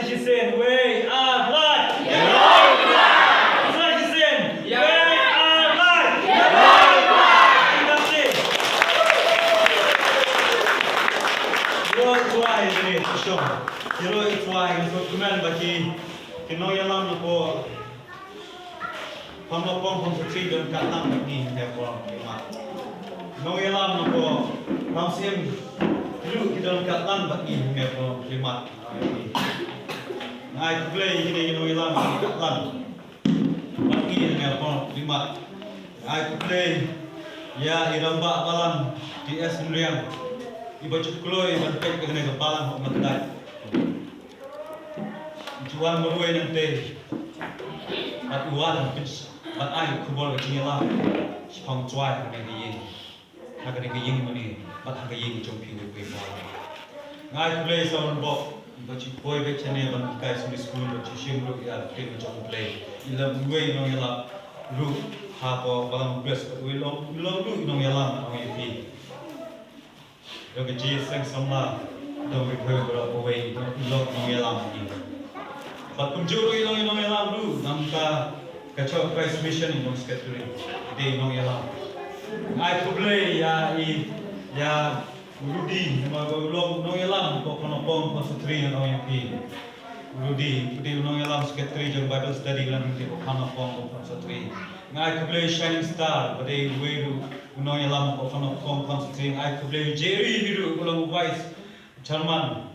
Sen, we are live. Masashi Sen, we are live. That's it. Why is it? Sure. It's why. So, remember, Kino yalam ko. Pamlopong konstruksi dan katang ini hewan lima. Kino yalam ko. Ramsim dulu kita dalam katang bagi hewan lima. Ai play ini kino yalam katang bagi hewan lima. Ai play ya iramba balam di es meriam. Ibu cukup ibu pek kena kebalan hok matai. Jual meruai nanti. At uwan at ay kubol ke lah. Hong cuai kena diin. Hak kena diin mani. At hak diin jom piu piu bal. Ngai play sound box. Ibu cukup ibu channel ban kai suri school ibu cuci mulu ya play jom play. Ilam meruai nong yalah. Lu hapo balam bes. Ilam lu nong yalah nong yapi. Yang kecil sang sama, dong berkau berapa way, dong nong yalam ini. But juru inong yalam dulu, namka kacau price mission inong scheduling, ide inong yalam. I play ya Rudy, magalong nong yalam, kok konopong konsentrasi inong yapi. Rudy inong yalam scheduling jang Bible study lan nanti kok konopong konsentrasi. I play Shining Star, pada way tu. Unong yalam ko kono konsentrasi ai kuble Jerry hiru ulang wise Charman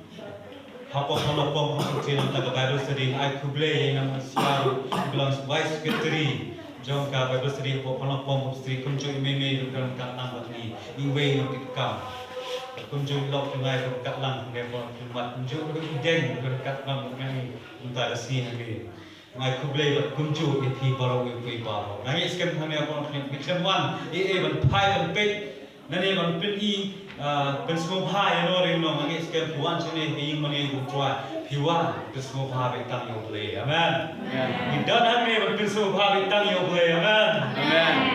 hapo kono konsentrasi nang taga Bible study ai kuble yang siaru ulang wise secretary jong ka Bible study ko kono konsentrasi kunjo imeme ulang kat nang ni iwe no kitkam kunjo lok ngai ko kat lang ne ko mat kunjo deng ko kat nang ngai unta rasi ngai ngai kuble kunjo ipi baro ipi baro ngai skem thane apon mission 1 ban phai ban pet nani ban pet ban smo phai no re no ngai skem 1 chene ing mani ku twa piwa ban smo phai ban tang yo play amen ni dan han me ban smo phai ban tang yo play amen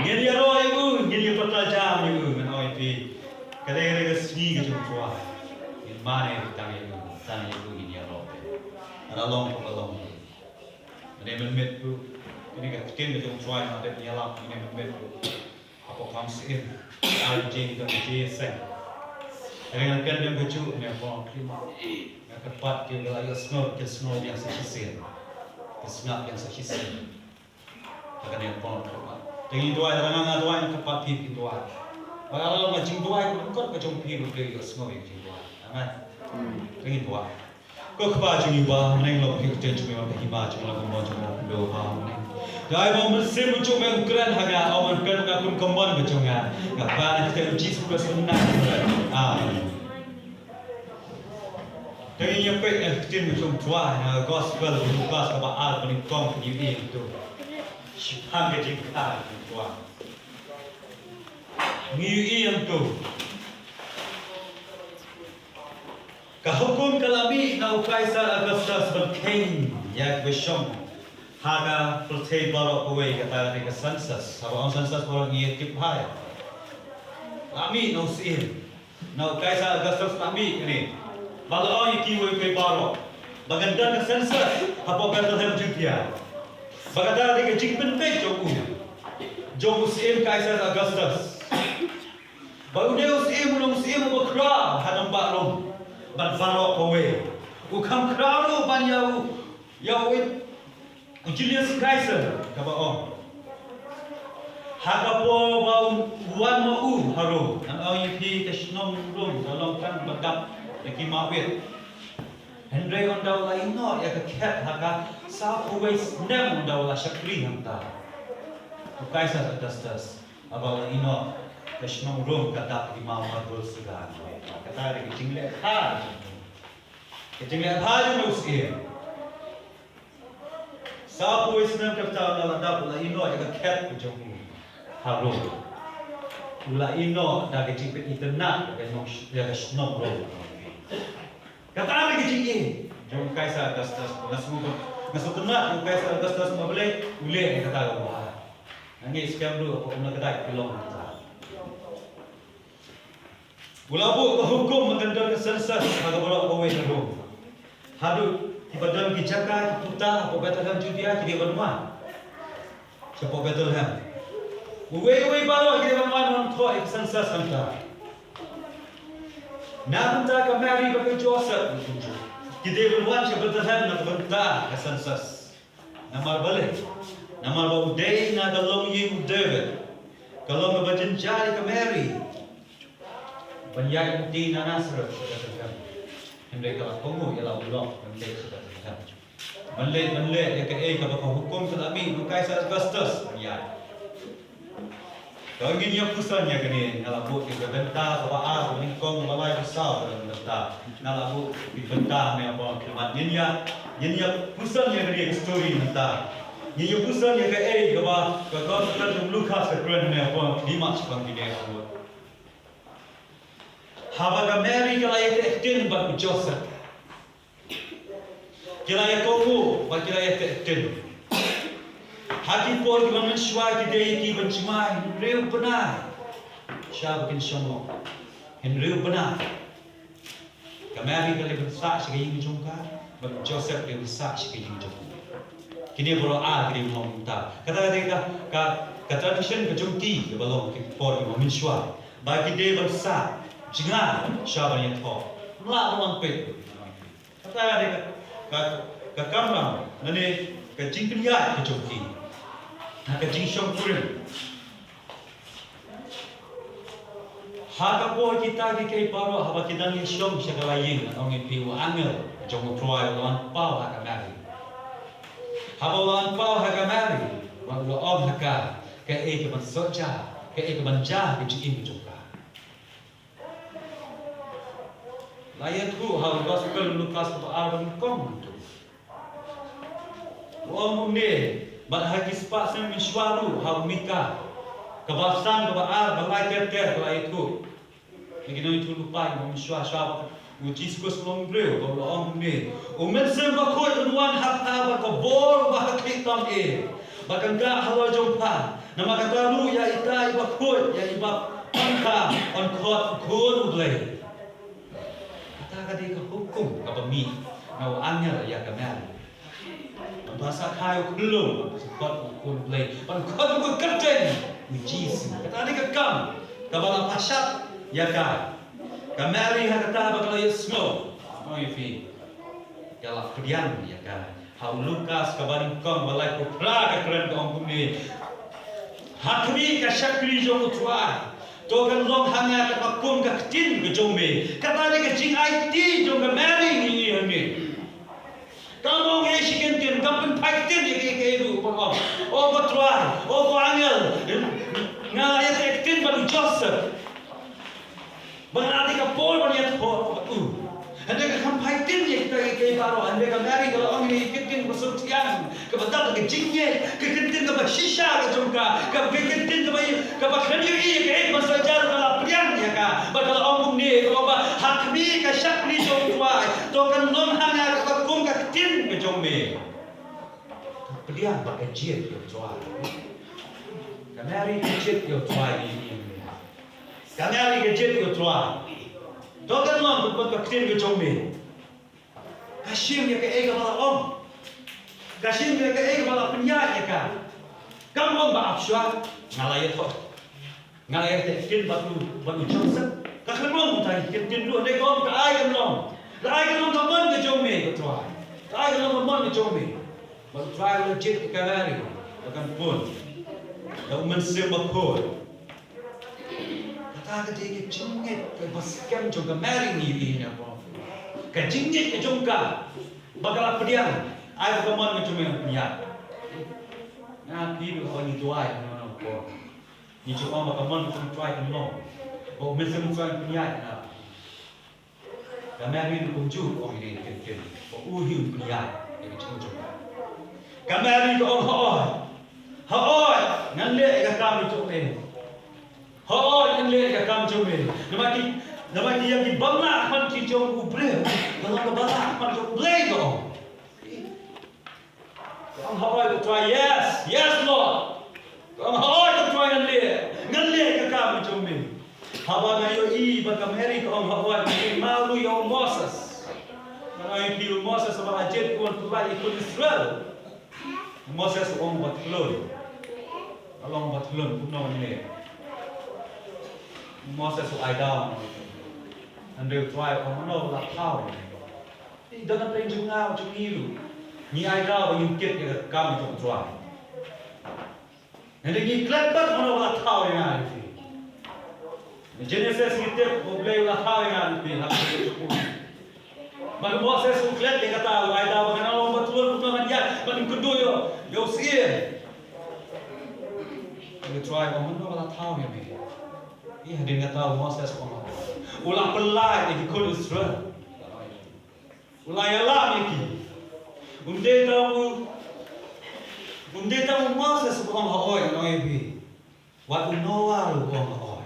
ngeni ro yu ngeni patla jam yu man oi pi kale re sni ge jum twa in mane tang yu ngeni ro pe ara long ko long ini menmet tu, ini kan skin macam cuai ada nyalam ini menmet tu, apa kamsin, alji dan jesen. Yang kan dia baju ni apa klima, yang tepat dia lagi snow yang sehisen, snap yang sehisen. Akan yang apa klima. Dengan dua orang dua yang tepat pip dua. Kalau macam dua kau macam pip dia snow yang dua, aman. Dengan dua. Kau kebaca juga, neng lo kita cuma pakai baca, lo kebaca lo paham neng. Dah ibu mesti muncul mengukran harga, awak kan ngakun kembali berjongga. Kapan kita uji sebelah sunnah, Dengan yang pek yang kita macam tua, gospel, Lukas, kabar al, peningkong, penyuih itu. Siapa kejengkar tua. Penyuih yang tu. Kahukum kalami na Kaisar Augustus berking yak besyong haga pertei barok away kata ni ke census sama on census orang ni kip hai lami no sil na Kaisar Augustus lami ni balau orang ki way pe barok baganda ke census apa kata hem jutia bagada ni ke jingpen pe jogu sil Kaisar Augustus baru dia sil bakra hadam baklong ban farok kowe ukam krano ban yau Julius Caesar kaba om haga po bau wan mau haro an au pi kasnom rum dalam kan badap yaki mawit Henry on daw la ino ya ka ket haga south always nem daw la shakri hamta Caesar Augustus abau ino kasnom rum kadap di mawar bolsugan kata dia kecinglet hal yang usia. Sapu Islam kata dalam dapur la ino jaga cat berjumpa harum. La ino dah kecinglet internet jaga snow roll. Kata dia kecinglet. Jom Kaisar Augustus masuk kena Kaisar Augustus boleh kata dia. Nangis sekian dulu apa nak kata belum. Ulabu hukum mengendal census haga bolak kowe harum. hadu ibadan kijaka puta po Bethlehem Judea kidi banwan po Bethlehem uwe balo kidi banwan on thoi census anta namta ka Mary ba Joseph kidi banwan sa Bethlehem na banta ka census namar balik namar ba uday na dalong yung David kalau ba jari ka Mary banyak di Nazareth mereka lah kamu ialah Allah menlek sudah menlek ya ke kalau hukum kami bukai Augustus ya kalau ingin yang pusatnya kini nalabu di bentar bahwa ini kong balai besar dalam bentar nalabu di bentar ni apa kemat ninya pusatnya kini story bentar ninya pusatnya ke bahwa kalau kita Lukas sekeren ni apa lima sepang di dia Habaga Mary kilaya tektin bak Joseph. Kilaya komu bak kilaya tektin. Hati por di mana shwa ki dei ki benchmai reu benar. Syab kin shomo. Hen reu benar. Ka Mary kilaya bensak segai jongka bak Joseph reu bensak segai jongka. Kini bro a kini mong ta. Kata tradition ke jongti ke balong ke por di mana shwa. Bagi dei bensak Jangan siapa yang tahu, malah orang pet. Kata ada ke kamera, nanti ke jingkriat ke joki, ke jingshong kurim. Haka po kita ke paro, haba kita ni shong segala yang orang piu angel, jong proy lawan pau haka Mary. Haba lawan pau haka Mary, walau om haka ke ban soja, ke ban jah ke jingin joka. Layan tu hal gospel Lukas berarang kong tu. Om ni, bad hagi sepak sen miswaru hal mika. Kebasan kebaar balai ter balai tu. Begini itu lupa yang miswa syab. Uji sekus belum beliau kalau om ni. Umen sen bakoi unwan hak kebor bahak hitam Bahkan gak hawa jumpa. Nama kata lu ya ita bakoi ya ibab angka on kot kun ublay. Kadi ke hukum ke pemi ngau angel ya ke Mary bahasa kayu belum sekot kun play pan kot ku kerten uji kata ni ke kam ke bala pasat ya ka Mary ha kata bakal ya snow no ifi ya la krian ya ka hau Lukas ke baring kom balai ku pra ke keren ke ongkum ni hakmi ka syakri jong tuai Togan long hanga ke pakum ke tin ke jombe. Kata dia ke jing IT jom ke Mary ni ni. Kamu ngai siken tin kampen pai tin ke itu pokok. Oh batrai, oh angel. Ngai ya tin baru Joseph. Berarti ke Paul banyak Paul. Anda ke kampai tin ye kita ke baru anda ke Mary kalau orang ini tin besar tiang. Ke betul ke jingye, ke tin ke shisha ke jomka, ke tin ke bakhanyo ke masajar kalau priang ya ka. Bakal orang ni kalau hakmi ke syakli jomtuai, to kan long hanga ke kum ke tin ke jombe. Priang bakal jiet ke tuai. Ke Mary ke jiet ke tuai ni. Ke Mary ke jiet ke tuai. Dokan long buat baktin ke jombe. Kasim ya ke ega bala om. Kasim ya ke ega bala penyat ya ka. Kamu ba afsha ngalaya thot. Ngalaya te tin batu Joseph. Ka khlong tai tin lu ne kom ka ai kam long. La ai kam long mon ke jombe ke trai. Ai kam long mon ke jombe. Ba trai legit ke Mary. Akan pun. Dah mensem bakor. Kata dia jingit ke baskem juga Mary ni apa. Ke jingit ke jongka. Bakal apa dia? Ai kaman ke cuma niat. Nah, pilu orang itu ai mana apa. Ni cuma kaman cuma try kan long. Oh, mesti try niat na. Ke Mary ni kunju orang ini ken. Oh, uhi niat yang cuma. Ke Mary ko oh. Haoi, nganle ka kam itu Haoi yang lihat kam jombe. Namaki yang di bangla man ki jom ubre. Kalau ke bangla man jom ubre ko. Kang haoi to try yes Lord. Kang haoi to try nganle ka kam jombe. Haba ngayo I ba Mary ko haoi ki malu yo Moses. ai piu Moses sama ajet kuan tulai ikut Israel. Moses ong batlun. Along batlun kuno ni. Moses ai down. And they try on no la power. Ini dalam penjungau jungilu. Ni ai down you get the come to try. And ni klepat on la power yang ada. Genesis kita boleh la power yang ada. Man Moses uklet dia kata ai dah mengenal orang betul betul dia man kedua yo sie dia try orang mana tahu ya me ia dia kata Moses orang ulah pelai di kul Israel ulah yalah ni unde tahu Moses orang hoi noi bi wat unowa orang hoi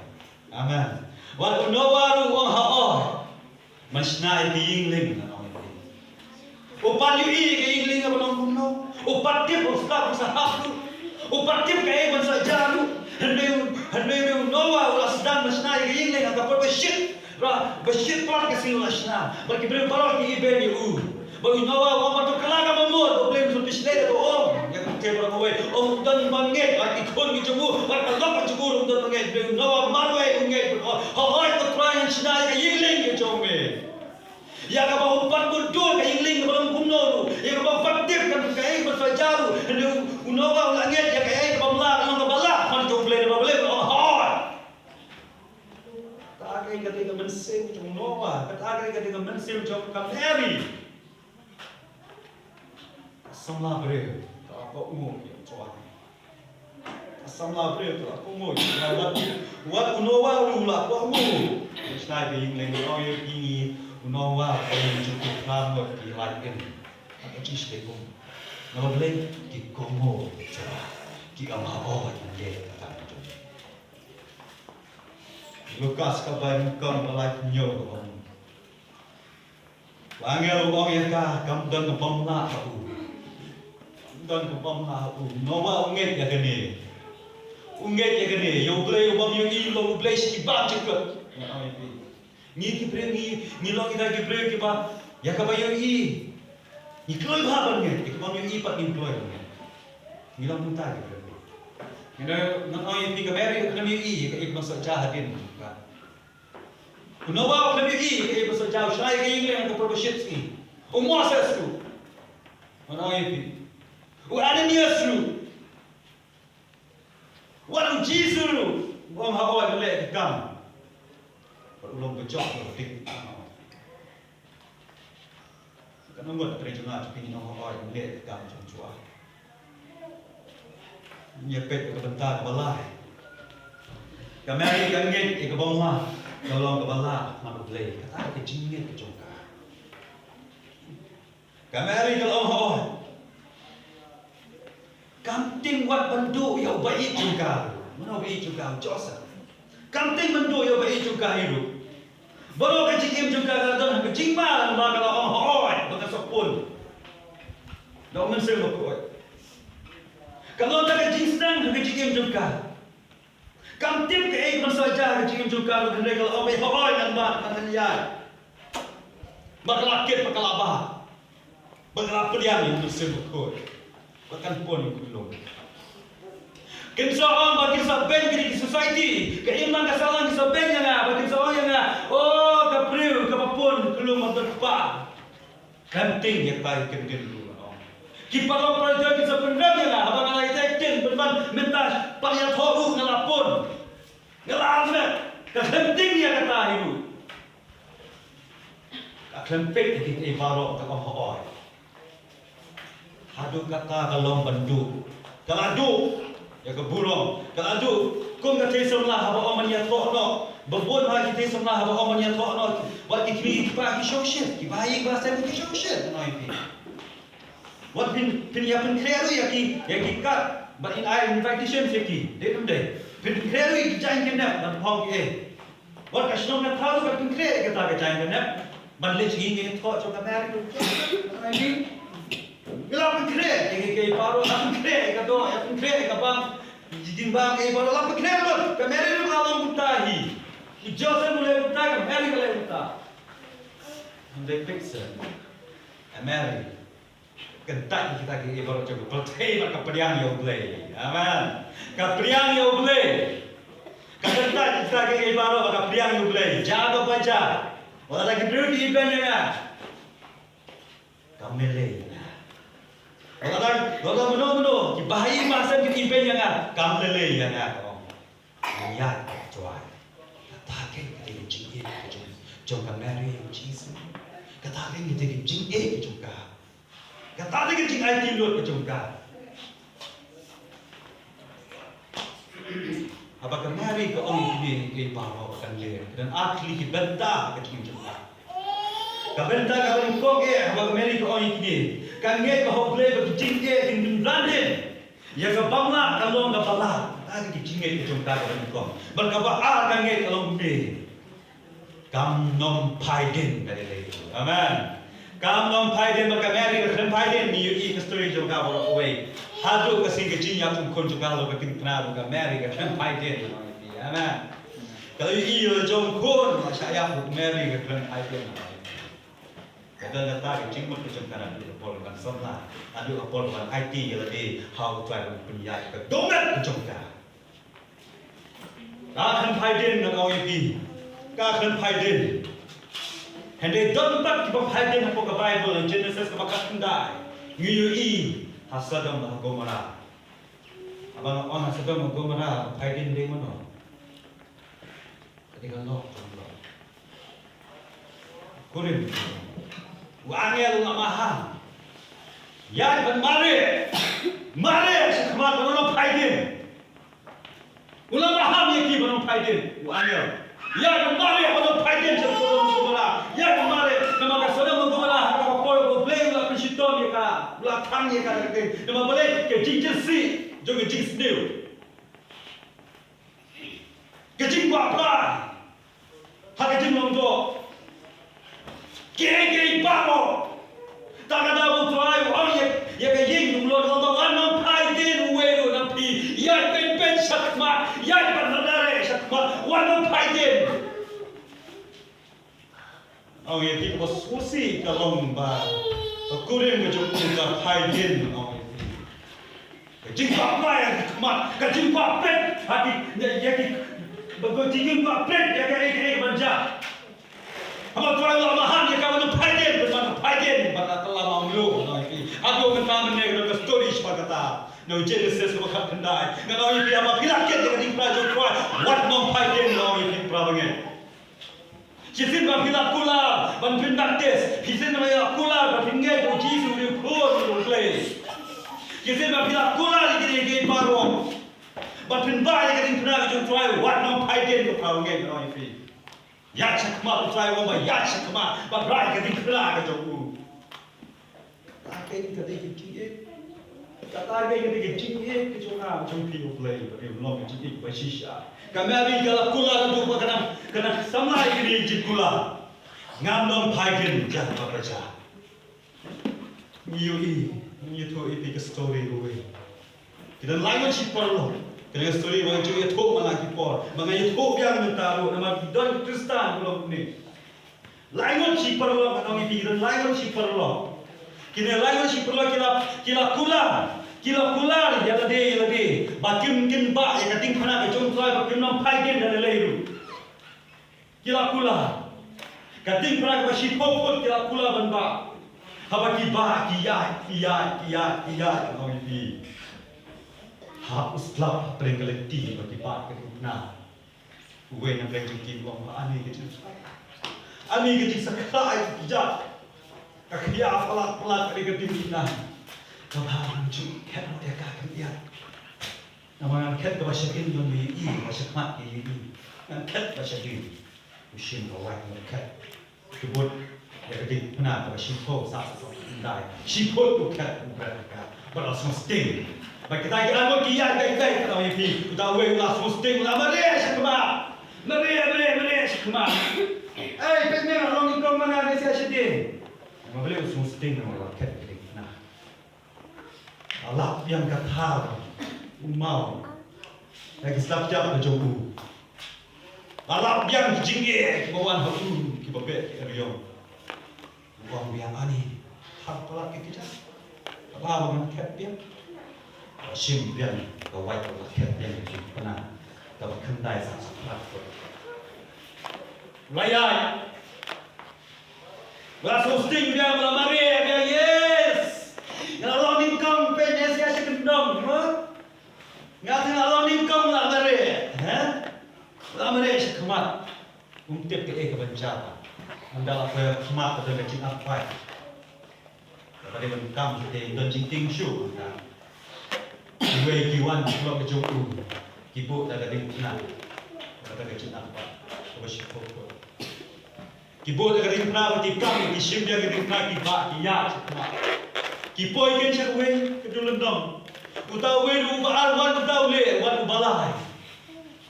amen wat unowa orang hoi Masna itu ingling, upat yu ke ingling apa nong kuno, upat tip ustaz sahab tu, upat tip kaya bangsa jaru, hendak Noah ulas sedang masna ke ingling agak berbashit, berbashit pelan kesini ulasna, bagi beri pelan ke iben yu, bagi Noah orang tu kelaga memut, boleh masuk display tu yang tebal kau dan bangit, ikon kijamu, berkalap kijamu dan bangit, bagi Noah marway bangit, hawai tu try yang masna ke ingling kijamu. Ya kapag upat mo doon kay ingling na walang kumno ya kapag patip kan kay masajaru and unawa ang langit ya kay kapag mala ang kabala man to play na babalik on hard tagay ka din man sim to unawa tagay ka din man sim to kameri samla bre ta ko umo ya choa samla bre ta ko umo ya wat unawa ula ko umo stay kay ingling no ya kini Unawa ay cukup lama di lain atau cisde kum. Nawa boleh di komo coba di amao yang dia kata tu. Lukas kabar kam balai nyo kom. Wangel wong ya ka kam dan kepamla aku. Dan kepamla aku. Nawa unget ya kene. Unget ya kene. Yo boleh wong yo ilo boleh sikibam cekut. Ni kipre ni long ida kipre ki ba ya ka ba yo i ni kloi ba ban nge ki ba yo i pat ni kloi ni long muta kipre ni na oi pi ka beri ka mi i ka ik masa jahadin ka unawa ka mi i ka ik masa jah shai ka ingle ka probashitski o Moses tu na oi pi o Ananias tu wa Jesus tu bom ha oi le kam ulung kecok dik kan ngot terjunga tapi ni nong oi le kam jong chua nyepet ke bentar balai kamari kangit ke bawah tolong ke bala ma boleh kata ke jingit ke jongka kamari ke oi kamting wat bandu ya baik juga mana baik juga josa kamting bandu ya baik juga hidup baru kecil juga kadang kecil malam kalau orang hoi bekas sepun, dah mensel berkuat. Kalau tak kecil senang kecil juga, kamtim ke masa jah kecil juga kalau orang hoi dan mat kanannya, berlakit berkelabah, berkelapa dia yang mensel berkuat, bahkan pun belum. Kinsa orang bagi saben di society, keiman kesalahan di saben yang bagi seorang yang oh kapriu kapapun belum terpa. Kanting yang baik kendin dulu. Kipalo projek kita sebenarnya abang alai tekin berban minta payah thoru ngalapun. Ngalamet kanting yang kata ibu. Kanting kita ibarat kalau hoi. Hadu kata kalau bandu. Kalau ya keburung kalau kung kate semlah haba oman ya tohno babon ha kite semlah haba oman ya tohno wat ikri pa ki shoshet ki baik bahasa ki shoshet no ipi wat pin ya pin kreru ya ki kat but in I invitation ya ki de tum de pin kreru ki jain kenap dan phong ki wat ka shnom na thalu ka pin kreru ka ta ka jain kenap ban le chi nge tho cho ka mari ko ai Gelap kre, ke paro lap kre, ka do, ya kre ka bang, jimbang ke paro lap kre lo, ka mere lu kalam mutahi. Ijo se mule muta ka mere kale muta. Hande picture. Mary. Kentak kita ke ibarat cukup percaya maka periang yang boleh. Aman. Kepriang yang boleh. Kentak kita ke ibarat maka periang yang boleh. Jaga baca. Walau lagi berdi ibaratnya. Kamele. Walau meno bahaya masa kita ibaratnya kamele yang ada. Ayat cuai. Kata kita ke jingit juga Mary yang Jesus. Kata kita ke jingit juga. Kata lagi jing ai tin lot kejungka. Apakah Mary ke orang ini ke bawa akan le dan akhli ke benda ke jungka. Ka benda ka orang ko ke apakah Mary ke orang ini kan nge ke hoble ke jing ke in London. Ya ke bangla kalau ndak bala. Tadi ke jing ke jungka ke orang ko. Berkaba kan nge kalau be. Kam nom paiden dari le. Amen. Kam nom paiden maka Mary ke paiden ni i ke story juga bawa away. Hadu ke sing ke jing yang kun juga lo ke kena maka Mary ke paiden. Amen. Kalau i lo jom kun saya Mary ke paiden. Kadang kata ke jing ke jung kana di pol kan somla. Adu pol kan IT ya lebih how to punya ke domet ke jung ka. Ka paiden na au i ka paiden. Hendak dapat kita pakai apa ke Bible Genesis ke bakat kendai. Ngiyui hasadam dah Gomora. Abang orang hasadam Gomora pakai dia mana? Ketika lo, kurim. Wangnya lu nggak mahal. Ya ban mare sekemat mana pakai. Ulang mahal ni kita mana pakai. Wangnya. Ya kemarin kalau paiden sebelum Gomora. Ya kemarin nama kasada Gomora apa kau boleh lah pensiun ya kak, belakang ya kak kita. Nama boleh ke jinjesi, juga jinjesi dia. Ke jingwa apa? Hak jingwa tu. Kiri bawa. Tak ada butuh orang ya ke jing mulut orang nama paiden uwe napi. Ya ben sakma, ya berdara sakma, wana paiden. Oh ya kita bersusi kalau mbak kurim macam kita paiden oh ya. Jingpa apa yang kemat, kejingpa pet hati ya begitu jingpa pet ya kayak manja. Apa tuan Allah mahan ya kawan paiden bersama paiden pada telah maulu. Aku kata menego ke story sepakata. No Genesis bakat kendai. Ngau ini apa pilakit yang diimpraj kuat. What no paiden no ini prabangen. Jisin ba pilak kula, ban pinaktes. Jisin ba pilak kula, ban pinggir tu jisu di kur tu place. Jisin ba pilak kula di baru. Ban pinbai yang kena ke try what no paiden ke prabangen no ini. Ya cakma try wong ba ya cakma ba rai ke kena ke tu. Takai kita dikit. Kata dia kita jingit ke cuma jumpi play tapi belum jingit bersisa. Kami ada kalau kula tu kena sama ini jingit kula. Ngamdom paiden jah apa jah. Ni tu itu story gue. Kita lain sih perlu. Kita story macam itu malah kita. Mengenai itu yang mentaruh nama don Kristen belum ni. Lain sih perlu kalau ni kita lain sih perlu. Kita lain sih perlu kita kula ya lade bakim kin ba ya kating khana ke jong trai bakim nam paiden dan leiru kila kula kating khana ke shi pop kila kula ban ba haba ki ba kiya no ini ha usla prengaleti bagi ba ke na uwe na prengaleti wang ani ke sakrai ja kakya pala ke na Tuhan cuma kat dia kaki dia. Nama kat kebasakin yang ini, basakmat ini. Kat basakin, usin kawat kat. Kebut dia ketik pernah kebasikau sah sah. Sikau tu kat berapa? Berlangsung sting. Bagi kita kira mau kian kai kalau ini. Kita awal langsung sting. Lama dia sakma. Meri sakma. Pengen orang ikut mana dia sedih. Nama boleh langsung sting nama kat. Allah yang kata mau lagi selap jam berjumpa Allah yang jingge bawan hafu kibabek riyo wang biang ani hal pelak kita. Apa bangun kepin? Simpian kawai pelak kepin itu pernah. Kau kendai sangat kuat. Layai. Langsung sting dia melamari dia yes. Kalau nikam penyes ya sekendong, nggak kalau nikam melamari, melamari sekemat, untuk ke kebencana, anda apa kemat atau kecil apa? Pada menikam kita dan jinting show, dua kiwan pulau kejauhan, kibuk dah ada nak, pada kecil apa? Bersyukur. Kibo da garing pra ti kam ki shim da garing pra ki ba ki ya chakma ki poi ken chakwe kedulun dom uta we du ba al wan uta le wan balai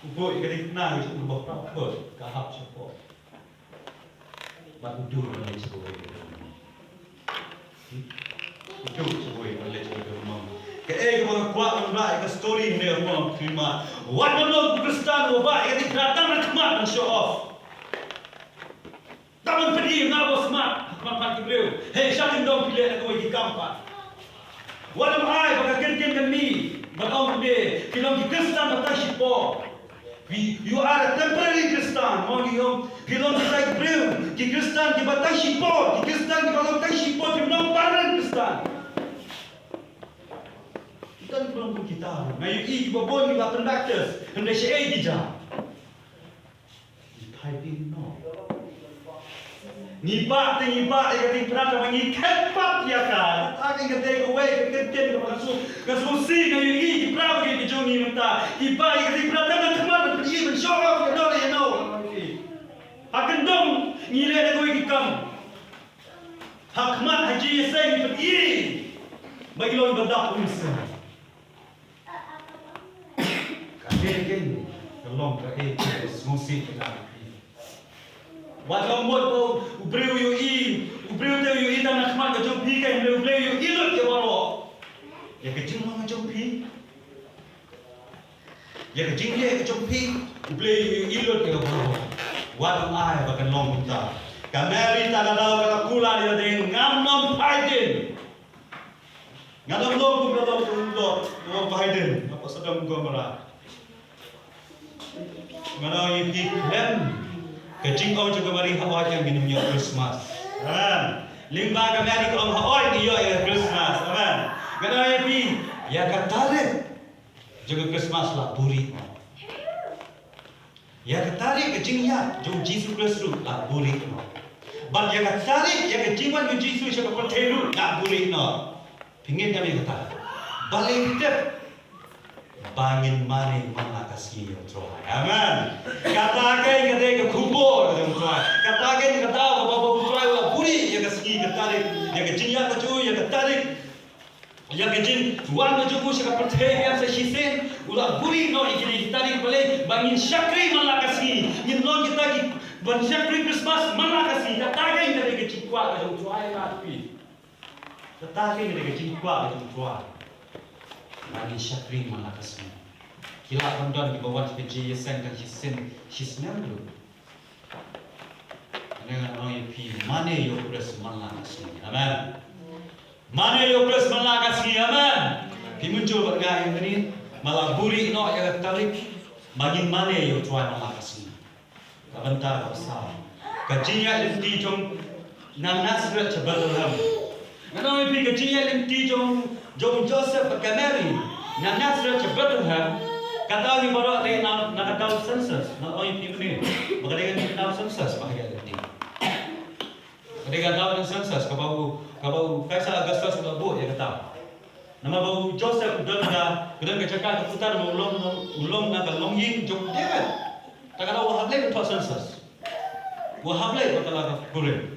ubo garing na ki ubo pra ko ka hap chapo ba du le chakwe du chakwe le chakwe mom ke ek ba kwa on ba ka story ne mom krima wan no kristan ba garing datang na khmat show off. Taman pergi ngabo smart, makan kibreu. Hei, siapa dong pilih nak kau di kampak? Walau ai baka kerja kami, bakau dia, pilih di Kristen atau siapa? You are a temporary Kristen, mau diom, pilih di kibreu, di Kristen di batai siapa? Di Kristen di batai siapa? Pilih permanent Kristen. Kita ni belum pun kita. Mayu i babon ni bapak doctors, hendak saya dijah. Typing no. Nipa yang pernah mengi kepat ya kan? Akan kita away kita kasu si kayu ini pernah pergi ke Joni minta. Nipa yang pernah datang kemana pergi show off you know. Akan dong nilai ada kau ikam. Hakmat haji saya pergi. Bagi lo ibadah urusan. Kaget kalau kaget musik kita. Walau buat kau ubreu tu yu dan nak mak kau pi kan ubreu yu lut ya waro. Ya kecil mama kau pi. Ya kecil dia kau pi ubreu yu lut ya waro. Walau ai bahkan long kita. Kameri tak ada kalau kula dia dengan ngam Biden. Ngam long Biden. Apa sedang kau merah? Mana yang kita Kecing kau juga mari hawat yang minum yo Christmas. Amen. Limba kami kau hawat yo Christmas. Amen. Kena pi ya katarik juga Christmas lah buri. Ya katarik kecing ya jom Jesus Kristus lah buri. But ya katarik ya kecing wan Jesus siapa pertelu lah buri no. Pingin kami kata. Balik kita bangin mari mana kasih yo troai. Amen. Katakan ke kubur yo troai. Katakan kata bapa troai wa puri ya kasih katarik ya kecing ya kaju ya katarik ya kecing tuan kaju ku siapa percaya sa sisen ulah puri no ikini katarik boleh bangin syakri mana kasih. Yin lo kita ki ban syakri Christmas mana kasih. Katakan ke kecing kuat yo troai lah pi. Katakan ke kecing kuat yo troai. Bagi syakri mana kasih. Kila pandang di bawah seperti yesen dan hisnya dulu. Dengan orang yang mana yo pres mana kasih. Amen. Mana yo pres mana kasih. Amen. Pi muncul bergai ini malah buri no ya tarik bagi mana yo tuan mana kasih. Kabentar besar. Kajinya inti jom nang nasrat cebalham. Dengan pi kajinya inti jom Joseph Kameri, nang nasrat cebalham. Kata ni baru ada nak tahu sensus, nak orang yang ni, maka dia nak tahu sensus bahagia ni. Dia tahu sensus, kau Kaisar Augustus sudah buat dia kata. Nama bau Joseph sudah kecakap keputar ulong nak longging jom David. Tak ada wahab lagi untuk sensus. Wahab lagi betul lah boleh.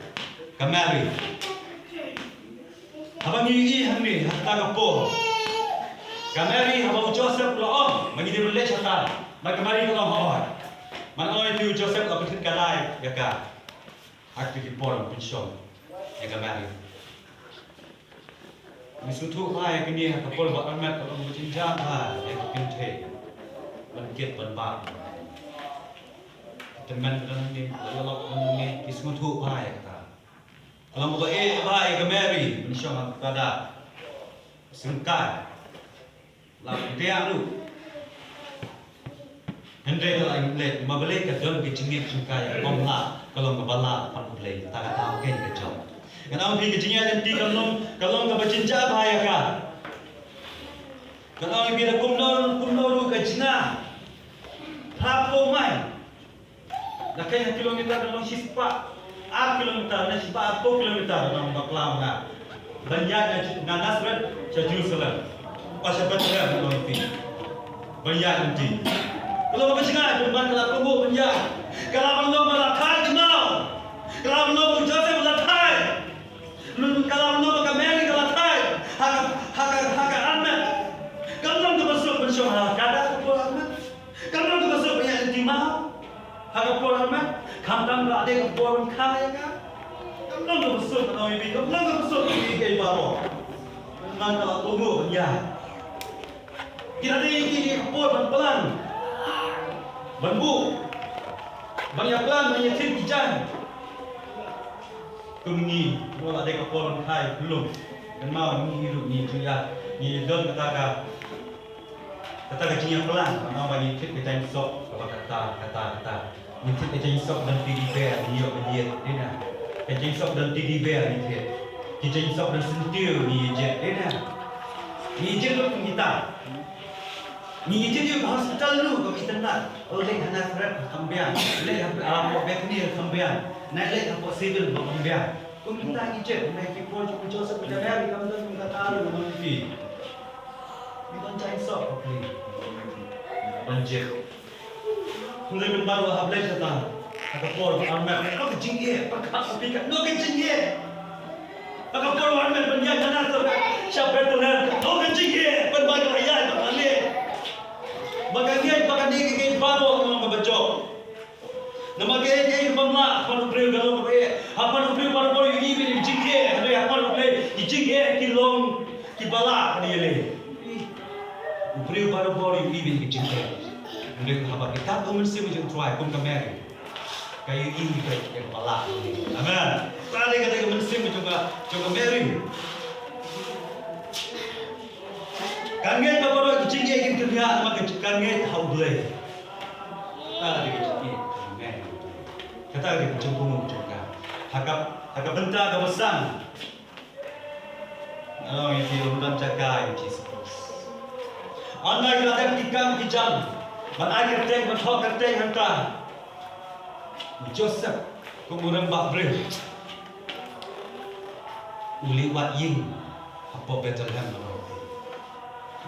Kamari. Abang ini hamil, harta kapoh. Kamari abang Joseph laon, bagi dia boleh cakap. Bagi mari kalau hawat. Mana itu Joseph lah berkat kalai, ya kah? Aku dipor pensiun, ya kamari. Misutu hai kini kapol buat amat kalau bercinta ha, ya kinte. Bangkit berbak. Teman ni, kalau ni, misutu hai kata. Kalau mau baik ke Mary, mensyong pada sengkai, lalu dia lu. Hendai kalau ingin mabalik ke dalam kecingit sengkai, komla kalau ngebala pan play, tak tahu kan kejauh. Kenapa pergi kecingit nanti kalau kebacinca bahaya kan? Kalau pergi kumnor ke Cina, Prapo mai, nak kaya kilometer dalam sispa. 8 kilometer, nasi 4 kilometer dalam baklam na. Banyak na Nazareth sa Jerusalem. Pasal betul dalam itu. Banyak nanti. Kalau apa singa, cuma kalau tunggu banyak. Kalau belum melakai kenal. Kalau belum Joseph melakai. Kalau belum Mary melakai. Hak anak. Kalau belum masuk pensiun kada Ahmad. Kalau belum masuk banyak timah. Hak Ahmad. Kamtang ada yang buat kaya kan? Kamtang tu besar kalau ini, kamtang tu besar ini kayak baru. Kamtang kalau tunggu ya. Kita ada yang buat pelan, banbu, banyak pelan banyak tijan. Tunggu, kalau ada yang buat kaya belum, dan mau ni hidup ni juga ni don kata kecilnya pelan, mau banyak kita yang sok kata. Minta kejadian sok dan tidiver ni yo menjadi dena. Kejadian sok dan tidiver ni dia. Kejadian sok dan sentil ni je dena. Ni je tu kita. Ni je dia hospital lu kau kita nak. Oleh hana serap kambian. Oleh alam bek ni kambian. Nak leh apa civil kambian. Kau kita ni je mai people jo sok pada hari kamu tu kita tahu nama ni. Ni don cai sok okey. Banjir. Mungkin baru habis datang. Agak por amat. Kau kecinggi, pakai speaker. No kecinggi. Agak por amat banyak jangan tu. Siapa tu nak? No kecinggi. Berbagai ayat tak boleh. Bagai ni baru orang membaca. Nama gay bangla. Apa beri kalau beri. Apa beri baru ini beri kecinggi. Ada apa beri kecinggi kilong kibala ni le. Beri baru ini beri kecinggi. Mereka apa kita tu mesti macam try pun kemari. Kayu ini kayak kepala. Amen. Tadi kata mesti mencoba kemari. Kangen apa orang kecinggi ingin kerja maka kangen tahu boleh. Tadi kecinggi kemari. Kata dia mencoba juga. Hakap bentar kebesan. Oh ini urusan jaga Jesus. Anda kita tikam kijam. Man akhir teng, man hok teng hantar. Joseph kemudian bak beri. Uli wat ying apa Bethlehem.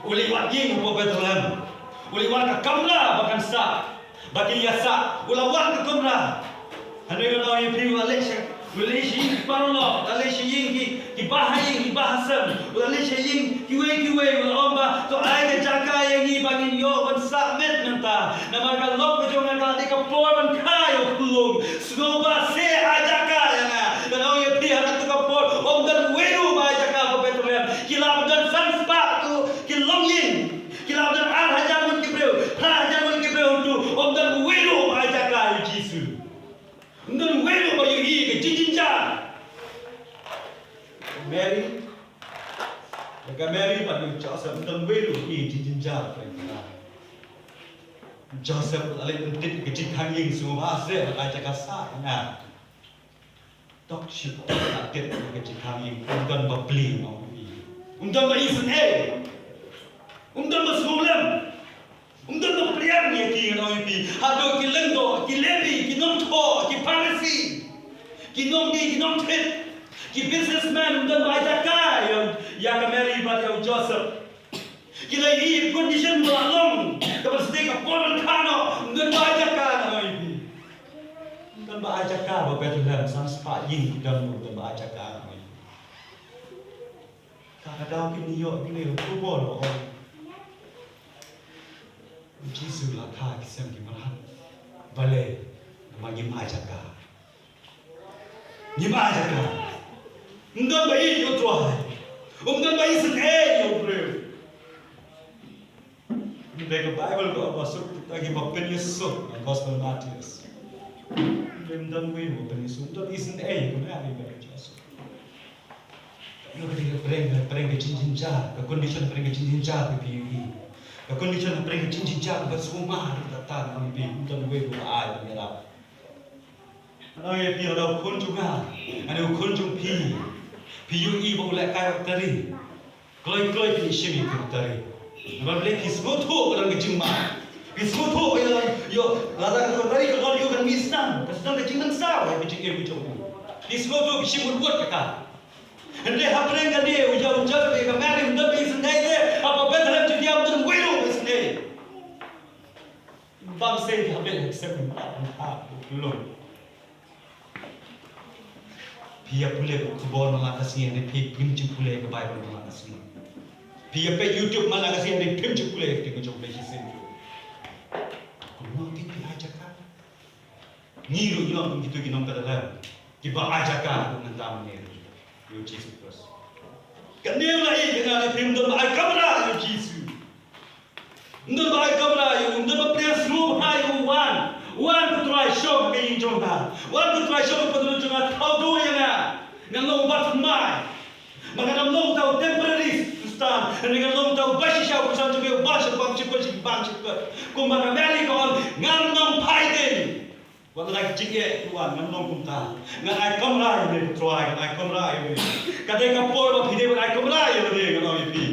Uli wat ying apa Bethlehem. Uli wat ke kamla bahkan sa. Bagi yasa ulawat ke kamla. Handai kalau yang piu alek Malaysia parlo, Malaysia ying ki bahasam, Malaysia ying kiwe ulomba to ai ke jaka yang ni bagi yo ban submit nanta. Nama ka lok ke jonga ka di ka por ban kai ulung. Snoba se ajaka yang dan au ye pi hanak ka por om dan weru ba jaka ko Bethlehem. Kilap dan sanspa tu kilong ying. Kilap dan al hajamun kibreu. Ha hajamun kibreu tu om dan weru ba jaka Jesus. Ndan weru ba yi ke jinjinja. Mary pada Joseph ndan weru yi jinjinja pa. Joseph alai pentit ke jinjang ying semua bahasa ba jaka sa na. Tok ship aket ke jinjang ying ndan ba beli mau yi. Ndan ba isen ndan ba smulam. Ndan ba priam ni ki ngau yi. Hado ki lendo, ki lebi, ki nom tho, ki parisi. Kinom tret, ki businessman dan bajaka yang Mary pada Joseph. Kita ini condition belum, kapasiti kaporan kano dan bajaka na ini. Dan bajaka Bethlehem sampai ying dan bajaka na ini. Kadang kini kubur orang. Jesus lah kah kisah gimana? Balik magi bajaka. Gimana kan? Ndan bayi yo tuai. Ndan bayi senai yo bro. Mereka Bible ko masuk lagi mapen Yesus, Gospel Matthew. Ndan bayi mapen Yesus. Ndan isen ai ko na ni ba Yesus. Lo ketika pereng ke cincin jar, ke condition pereng ke cincin jar ke PUE, ke condition pereng ke cincin jar ke semua datang kami PUE dan gue doa ya lah. Ano ya PUE ada ukun juga, ada ukun jung PUE boleh kaya tadi, kloi PUE sini tadi. Nampak boleh kisah tu orang kecuma, kisah tu yo lada tu tadi kalau yo kan misnan, kesedang kecingin sawa kecing kecing. Kisah tu sih buat kita. Ande hapren ka dia ujar ke mari ndak bi sendai de apa bedalam tu dia betul wiro sendai bang sei dia bel accept ha belum pia pule ko bon mala kasi ande pi pinchu pule ke bible mala kasi pia pe youtube mala kasi ande pinchu pule ke ko jombe hisen ko no ti pi aja ka ni ru yo gitu ginom ka dalam ki ba aja ka ngam ne yo Jesus Christ. Kandiam lagi dengan film dan baik kamera yo Jesus. Ndon baik kamera yo ndon press room hai yo one to try show ke yin jonga. One to try show ke jonga how do ya na. Ngan long bat mai. Maka nam long tau temporary stand. Ngan long tau bashi shau kusan juga bashi bang chip. Ko maka mali ko ngan nam pai den. Wala like jige tuan ngan long kumta ngan ai kamera ini try ngan ai kamera ini kadai ka por ba phide ai kamera ini ngan ai pi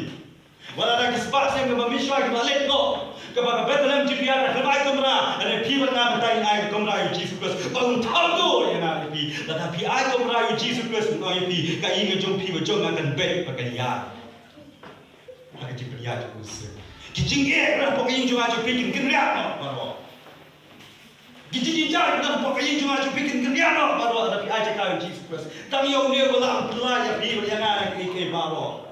wala like spark sem ba mishwa ke balet no ka ba betlem jiya ka ai kamera ane pi ba na batai ai kamera ini Jesus Christ ba un thau do ya na pi la pi ai kamera ini Jesus Christ ngan ai pi ka inga jong pi ba jong ngan bet ba ka ya ka ji priya ju us ki jingge ra po yin ju a ju pi kin ria no Gigi jar kita buat kayu cuma bikin kerja no, baru ada pi aja kau Jesus Christ. Tang yang dia belah pelai ya pi yang ada ke baru.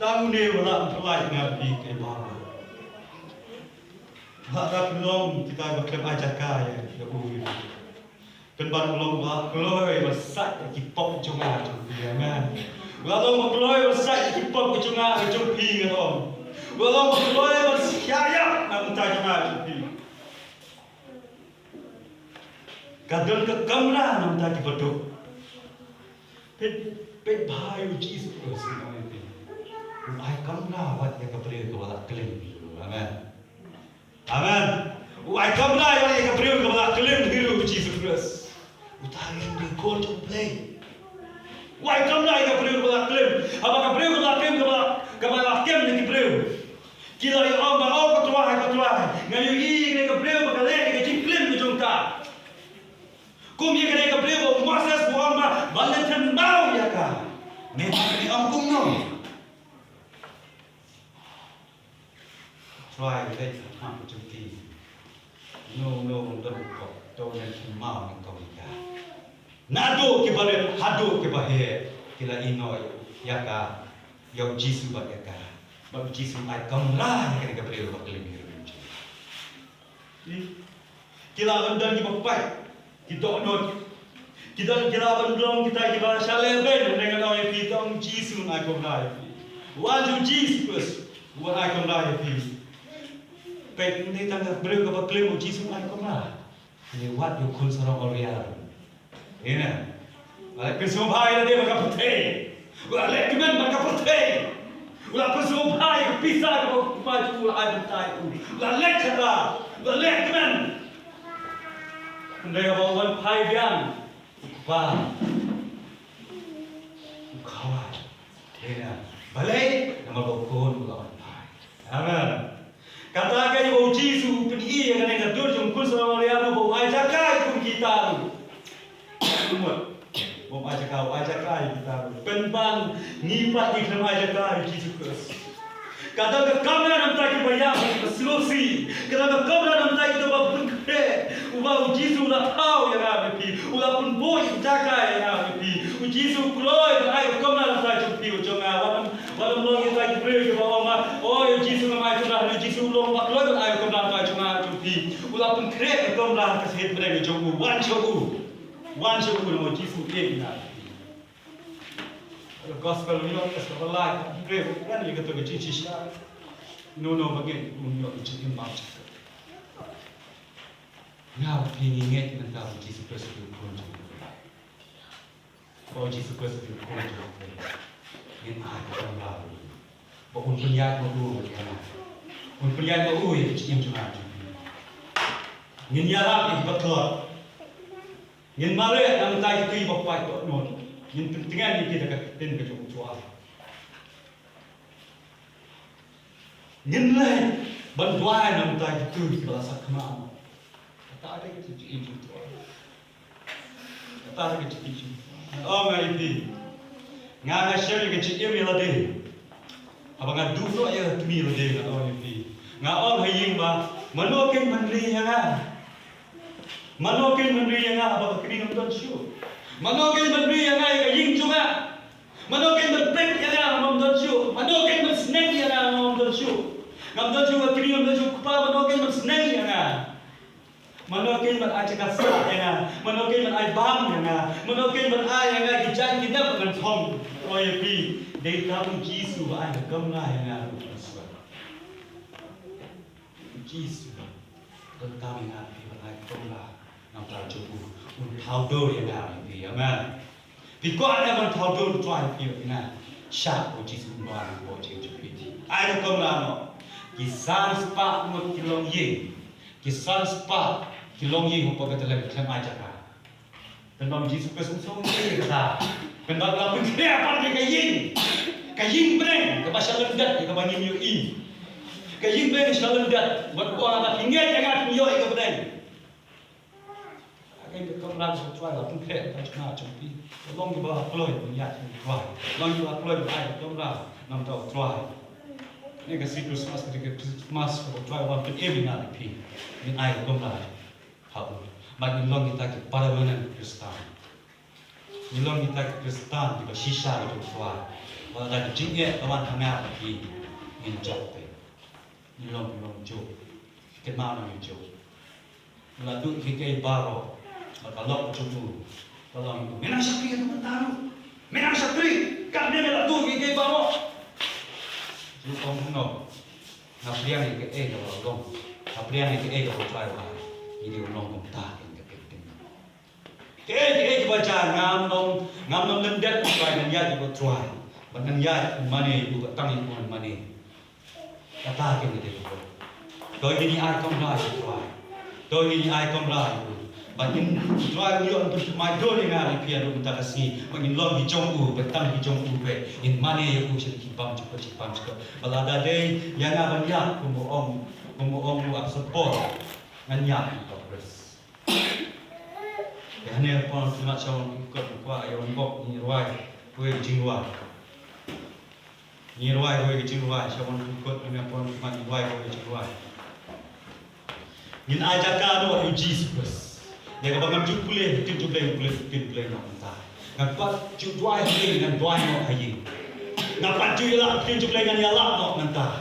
Tang dia belah pelai yang pi ke baru. Harap belum kita berkem aja kaya ya bui. Penban belum bah pelai besar ki pop cuma dia kan. Lalu pelai besar ki pop cuma pi kan. Lalu pelai besar ya nak tanya pi. Kadang ke kamera nam tadi bodoh. Pet bhai Jesus Christ namanya. Ai kamera wat ya kepriu ke balak kelim. Amen. Amen. Ai kamera wat ya kepriu ke balak kelim hiru Jesus Christ. Utahin di call to play. Ai kamera ya kepriu ke balak kelim. Apa kepriu ke balak kelim ke balak kem ni kepriu. Kila ya amba au ketua. Ngayu i ke kepriu ke kale ke jiklim ke jongta. Kum ye kene ka brebo Moses buamba Valentine mau ya ka. Ne ni kum no. Try let ha to ti. No don't ko to ne mau ni ko ya. Nado ke bare hado ke bahe kila ino ya ka. Yo Jesus ba ya ka. Ba Jesus ai kamra ni kene ka brebo ba kele ni. Kila undan ki bapai kita not kita belum kita celebrate dengan orang kita Jesus nak kembali. Wajib Jesus buat nak kembali. Pet ni tangga beri kepada klaim Jesus nak kembali. Ini wat yo kun sarang orang. Ini. Alek pesumbai dia maka putih. Alek kemen maka putih. Ulah pesumbai kepisah ke maju ulah ada tai. Alek kata. Alek kemen. Mereka bawa pai biang, bah, kawan, ini, balik, nama bokon bawa pai, amen. Kata kaya bawa Jesus pergi yang kena ngatur jungkul sama Maria bawa aja kai pun kita, semua, bawa aja kai kita, penpan nipat iklan aja kai Jesus. Kata ke kamera nampak kita bayar selosi, kata ke kamera nampak kita bawa pengkre, ubah uji sudah tahu yang ada pi, ubah pun boy jaga yang ada pi, uji su kloy dan ayo kamera nampak kita pi, jangan walam long kita kita beri ke bawah mah, oh uji su nampak sudah uji su long mak kloy dan ayo kamera nampak kita pi, ubah pengkre ke kamera kesehat mereka jauh, one show nama uji su ini. Gospel ni orang gospel live, pray kan dia kata kecil cia, no bagian punya kecil macam. Ngau pinginget mentau Jesus Kristus pun. Kalau Jesus Kristus itu kau jawab ini ada orang lain. Bahwa penyair mau bagaimana? Penyair mau yang cuma ingin nyala yang betul. Ingin malu yang tak itu ibu kuat tu non. Ingin pentingan kita ketin kejauhan. Ingin lah bantuan yang tak itu berasa kemana. Tak ada kita itu. Tak ada kita itu. Oh mari nganga share ke chim mi la de abanga du no ya mi la de na o ni nga on haying ba manokin manri nga aba kini ngam don shu manokin manri nga ya ying chu nga manokin man pek ya nga ngam don shu manokin man snack ya nga ngam don shu kini ngam don shu pa manokin man snack ya nga manokin man ai cakap sah ya nga manokin man ai bam ya nga manokin man ai ya nga gijan kita bukan thong oi pi dei tam jisu ai kam na ya nga jisu dan kami nga pi man ai kam na nam ta chu un thao do ya nga pi ya nga pi ko ai man thao do try pi ya nga sha o jisu ba ko che chu pi ai kam na no kisan spa mo kilong ye kisan spa kilong ye ho pa ka tele klem ai jaka dan bang jisu Kristus song ye ka kan bang la pun dia apa ke yin breng ke pasal lendat ke bang yin yo i ke yin breng pasal lendat buat ko ana hinget jangan yo i ke breng akai ke kamran so try la pun kre ka chna chumpi long ba kloi pun ya try long ba kloi ai kamran nam tau try ni ke siklus mas ke mas ko try wa pun every na pi ni ai kamran hau bagi long kita ke permanent Kristen. Long kita ke Kristen di sisa itu tua. Kalau ada jingga kawan tengah lagi injak te. Long jo. Kemana jo. Lalu kita baru kalau cucu kalau itu menang sakti itu tahu. Menang sakti kan dia lalu kita baru. Jadi kamu no. Ngaprian ke kalau long. Ngaprian ke kalau try lah. Ini long tak. Ke baca ngam nom lendet kai nan ya di try banan ya mane bu tang in on mane kata ke ni ko to ini ai kom ra try to ini ai kom ra banin try ni on tu mai do ni ngali pia do ta kasi mangin long hi jong u betang hi jong u be in mane ya ku sik pam chu balada de ya na ban ya ku mo om bu support ngan ya ko pres hanya pun cuma cakap ikut kuat yang bok ni ruai, kue jingwai, kue jingwai, cakap ikut hanya pun cuma ruai kue jingwai. Ni ajakan doa Jesus, dia kata macam jupule nak entah. Nampak juai ni dengan doa nak haji. Nampak juilah jupule dengan yalak nak entah.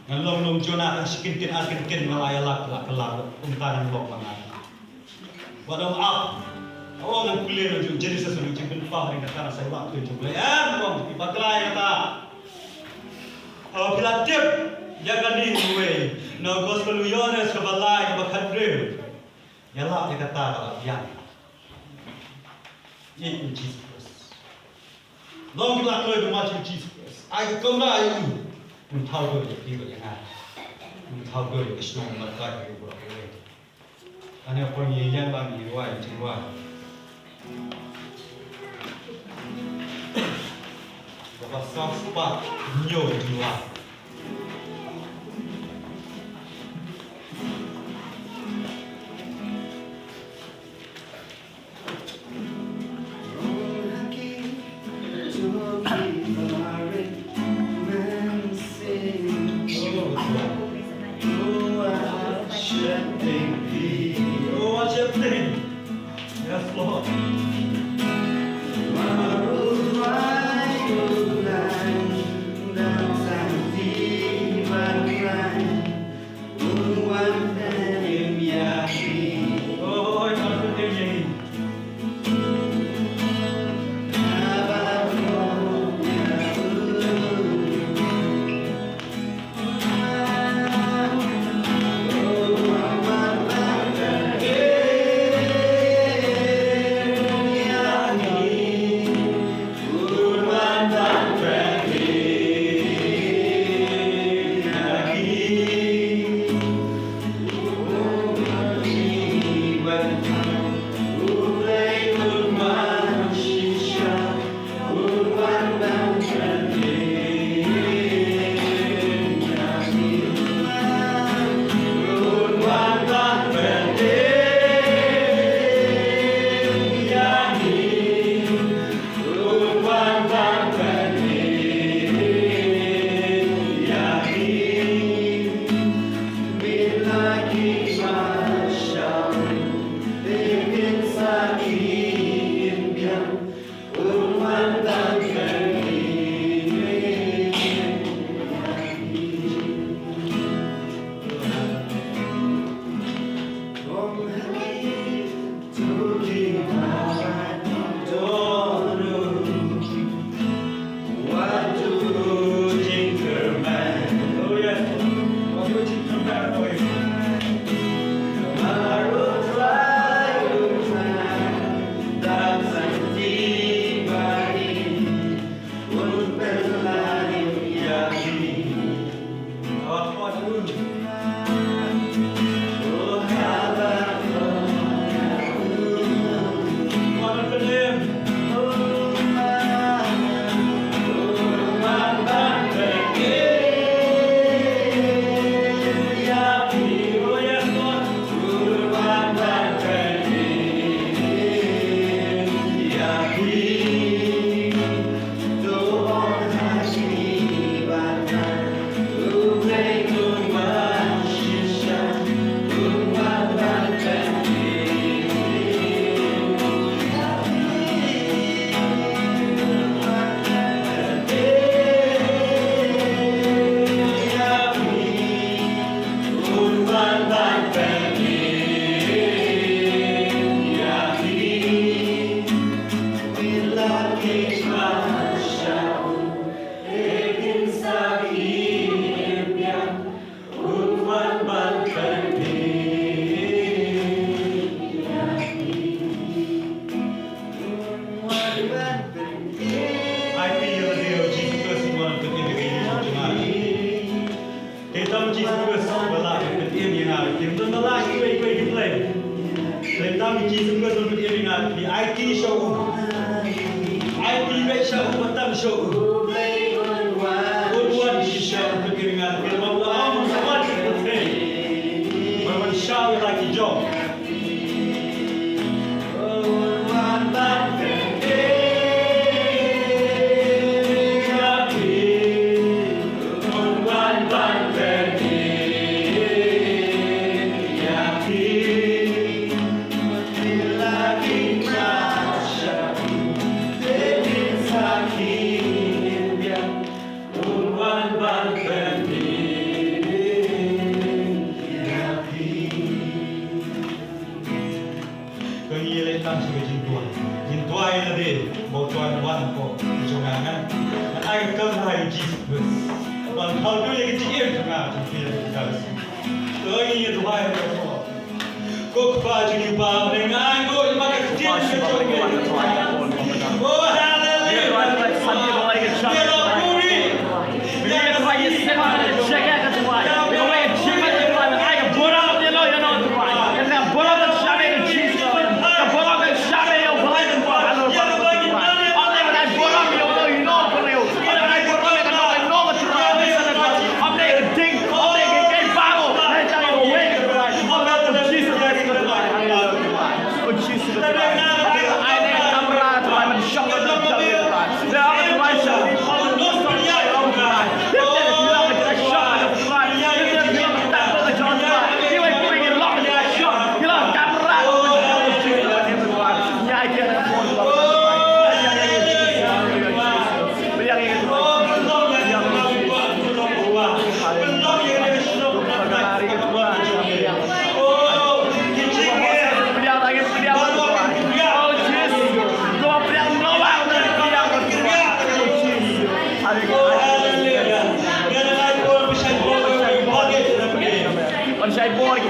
Ngalong jona sekintin malayalak kelak untanan bok mangan. Wadam up. Oh nang kuliah tu Genesis tu cakap apa hari kata saya waktu tu boleh. Bang, ibatlai kata. Oh bila tip jangan di way. No gospel Yohanes kebalai ke bakadri. Yalah dia kata kalau yang. Itu Jesus. Long bila kau macam Jesus. Ai kamera itu. Tahu tu dia yang ada. Tahu tu dia semua mereka itu berapa. Ane pun yang bang ruai jiwa. Bapak sampai nyo jiwa. Yes, Lord. Tomorrow's my good night. Tuhan Jesus Kristus beriringan di IT show, IT show, matam show, Tuhan Yesus beriringan di dalam semua kita, bermanusia lagi jom. Saya boy